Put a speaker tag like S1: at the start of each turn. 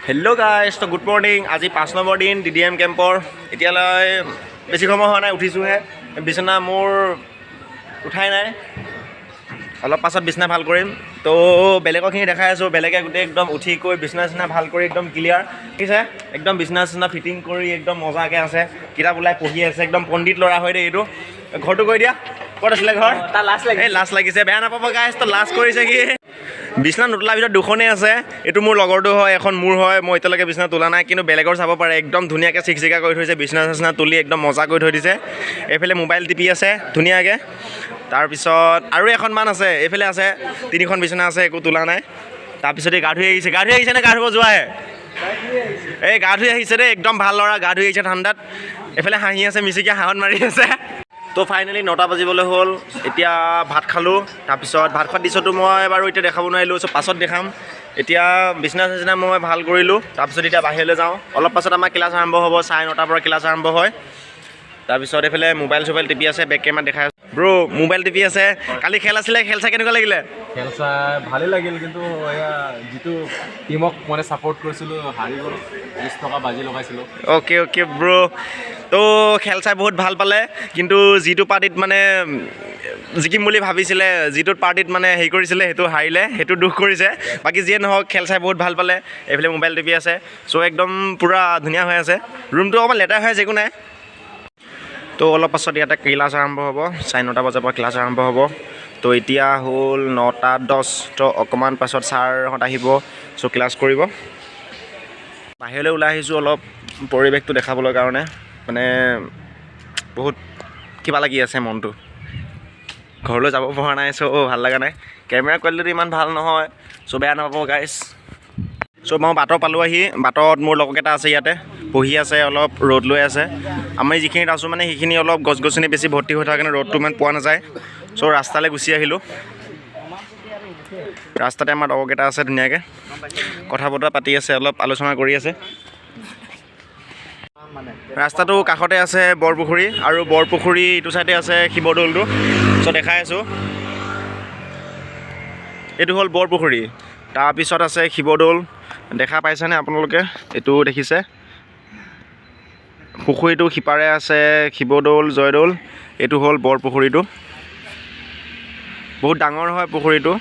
S1: Hello' guys, তো good morning. আজি 5 number দিন DDM কেম্পৰ। এতিয়ালৈ বেছি সময় হোৱা নাই, উঠিছোঁহে। বিচনা মোৰ উঠাই নাই, অলপ পাছত বিচনা ভাল কৰিম। তো বেলেগৰখিনি দেখাই আছোঁ, বেলেগে গোটেই একদম উঠি কৈ বিচনা চিচনা ভাল কৰি একদম ক্লিয়াৰ ঠিক আছে, একদম বিচনা চিচনা ফিটিং কৰি একদম মজাকৈ আছে, কিতাপ ওলাই পঢ়ি আছে, একদম পণ্ডিত ল'ৰা হয় দেই এইটো। ঘৰটো কৈ দিয়া, ক'ত আছিলে ঘৰ? এই লাজ লাগিছে, বেয়া নাপাব গাইজ, তো লাজ কৰিছে কি। বিচনা নোতোলাৰ ভিতৰত দুখনেই আছে, এইটো মোৰ লগৰটো হয়, এখন মোৰ হয়। মই এতিয়ালৈকে বিচনা তোলা নাই, কিন্তু বেলেগৰ চাব পাৰে, একদম ধুনীয়াকৈ চিকচিকা কৰি থৈছে, বিচনা চিচনা তুলি একদম মজা কৰি থৈ দিছে। এইফালে মোবাইল টিপি আছে ধুনীয়াকৈ। তাৰপিছত আৰু এখনমান আছে, এইফালে আছে 3খন বিচনা আছে, একো তোলা নাই। তাৰপিছত এই গা ধুই আহিছে নে গা ধুব যোৱাহে? এই গা ধুই আহিছে দেই, একদম ভাল ল'ৰা, গা ধুই আহিছে ঠাণ্ডাত। এইফালে হাঁহি আছে, মিচিকে হাঁহত মাৰি আছে। তো ফাইনেলি 9টা বাজিবলৈ হ'ল, এতিয়া ভাত খালোঁ। তাৰপিছত ভাত খোৱাৰ দৃশ্যটো মই বাৰু এতিয়া দেখাব নোৱাৰিলোঁ, চ' পাছত দেখাম। এতিয়া বিচনা চিচনা মই ভাল কৰিলোঁ, তাৰপিছত এতিয়া বাহিৰলৈ যাওঁ। অলপ পাছত আমাৰ ক্লাছ আৰম্ভ হ'ব, 9:30 পৰা ক্লাছ আৰম্ভ হয়। তাৰপিছত এইফালে মোবাইল চোবাইল টিপি আছে, বেক কেমেৰাত দেখাই আছোঁ। ব্ৰ' মোবাইল টিপি আছে, কালি খেল আছিলে, খেল চাই কেনেকুৱা লাগিলে?
S2: খেল চাই ভালেই লাগিল, কিন্তু এয়া যিটো টিমক মানে ছাপৰ্ট কৰিছিলোঁ হাৰি গ'ল, 20 টকা বাজি লগাইছিলোঁ।
S1: অ'কে ব্ৰ'। তো খেল চাই বহুত ভাল পালে, কিন্তু যিটো পাৰ্টিত মানে জিকিম বুলি ভাবিছিলে, যিটোত পাৰ্টিত মানে হেৰি কৰিছিলে, সেইটো হাৰিলে, সেইটো দুখ কৰিছে। বাকী যিয়ে নহওক, খেল চাই বহুত ভাল পালে। এইফালে মোবাইল টিপি আছে, চ' একদম পূৰা ধুনীয়া হৈ আছে। ৰুমটো অকণমান লেতেৰা হৈ আছে, একো নাই। তো অলপ পাছত ইয়াতে ক্লাছ আৰম্ভ হ'ব, 9:30 বজাৰ পৰা ক্লাছ আৰম্ভ হ'ব। তো এতিয়া হ'ল 9:10, তো অকণমান পাছত ছাৰহঁত আহিব, চ' ক্লাছ কৰিব। বাহিৰলৈ ওলাই আহিছোঁ অলপ পৰিৱেশটো দেখাবলৈ কাৰণে, মানে বহুত কিবা লাগি আছে মনটো। ঘৰলৈ যাব পৰা নাই, চ' ভাল লগা নাই। কেমেৰা কোৱালিটিটো ইমান ভাল নহয়, চ' বেয়া নাপাব গাইজ। চ' মই বাটৰ পালোঁ আহি, বাটত মোৰ লগৰকেইটা আছে ইয়াতে, বহি আছে, অলপ ৰ'দ লৈ আছে। আমি যিখিনিত আছোঁ মানে সেইখিনি অলপ গছ গছনি বেছি ভৰ্তি হৈ থাকে কাৰণে ৰ'দটো ইমান পোৱা নাযায়, চ' ৰাস্তালৈ গুচি আহিলোঁ। ৰাস্তাতে আমাৰ লগৰকেইটা আছে, ধুনীয়াকৈ কথা বতৰা পাতি আছে, অলপ আলোচনা কৰি আছে। ৰাস্তাটো কাষতে আছে বৰপুখুৰী, আৰু বৰপুখুৰী ইটো চাইডে আছে শিৱদৌলটো, চ' দেখাই আছোঁ। এইটো হ'ল বৰপুখুৰী, তাৰপিছত আছে শিৱদৌল, দেখা পাইছেনে আপোনালোকে? এইটো দেখিছে, পুখুৰীটো সিপাৰে আছে শিৱদৌল, জয়দৌল। এইটো হ'ল বৰপুখুৰীটো, বহুত ডাঙৰ হয় পুখুৰীটো।